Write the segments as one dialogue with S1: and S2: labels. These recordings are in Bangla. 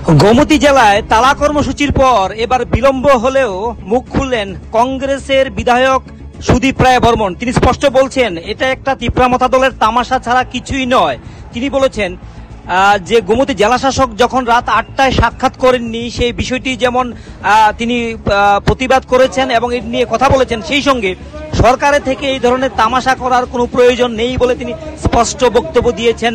S1: গোমতী জেলায় তালা কর্মসূচির পর এবার বিলম্ব হলেও মুখ খুললেন কংগ্রেসের বিধায়ক সুদীপ রায় বর্মন। তিনি স্পষ্ট বলছেন এটা একটা তিপ্রামথা দলের তামাশা ছাড়া কিছুই নয়। তিনি বলেছেন যে গোমতী জেলাশাসক যখন রাত ৮টায় সাক্ষাৎ করেননি সেই বিষয়টি যেমন তিনি প্রতিবাদ করেছেন এবং এর নিয়ে কথা বলেছেন, সেই সঙ্গে সরকারের থেকে এই ধরনের তামাশা করার কোনো প্রয়োজন নেই বলে তিনি স্পষ্ট বক্তব্য দিয়েছেন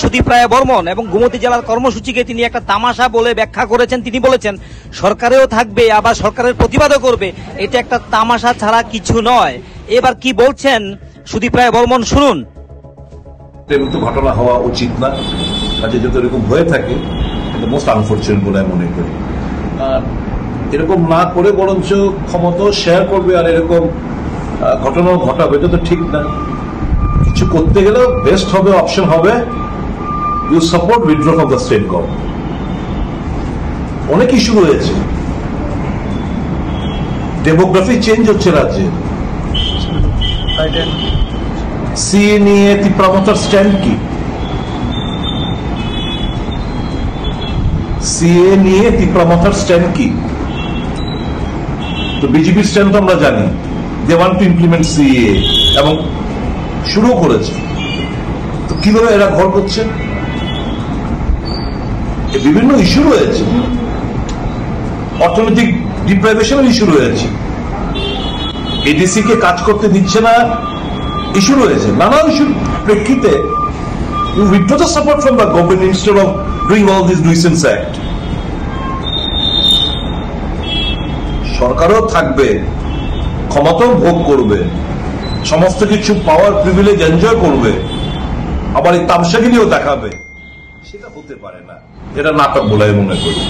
S1: সুদীপ রায় বর্মন। এবং গোমতী জেলার কর্মসূচিকে তিনি একটা তামাশা বলে ব্যাখ্যা করেছেন। তিনি বলেছেন সরকারেও থাকবে আবার সরকারের প্রতিবাদও করবে, এটা একটা তামাশা ছাড়া কিছু নয়। এবার কি বলছেন সুদীপ রায় বর্মন শুনুন।
S2: ঘটনা হওয়া উচিত না, কাজে যদি এরকম হয়ে থাকে মোস্ট আনফরচুনেট বলে মনে করি। আর এরকম না করে বরঞ্চ ক্ষমতা শেয়ার করবে আর এরকম ঘটনা ঘটাবে, এটা তো ঠিক না। কিছু করতে গেলেও বেস্ট হবে, অপশন হবে you support withdraw from the state government. অনেক ইস্যু রয়েছে, ডেমোগ্রাফি চেঞ্জ হচ্ছে রাজ্যে। সিএ নিয়ে তিপ্রামথার স্ট্যান্ড কি? সিএ নিয়ে তিপ্রামথার স্ট্যান্ড কি? তো বিজেপির স্ট্যান্ড তো আমরা জানি, they want to implement CA এবং শুরু করেছে। তো কিভাবে এরা ঘর করছে? বিভিন্ন ইস্যু রয়েছে, অর্থনৈতিক ডিপ্রাইভেশনের ইস্যু রয়েছে, এডিসি কে কাজ করতে দিচ্ছে না ইস্যু রয়েছে, নানা ইস্যুর প্রেক্ষিতে you withdraw the support from the government instead of doing all these nuisance act. সরকারও থাকবে, ক্ষমতাও ভোগ করবে, সমস্ত কিছু পাওয়ার প্রিভিলেজ এনজয় করবে, আবার এই তামসাগিরিও দেখাবে, সেটা হতে পারে না। এটা নাটক বলে মনে করি।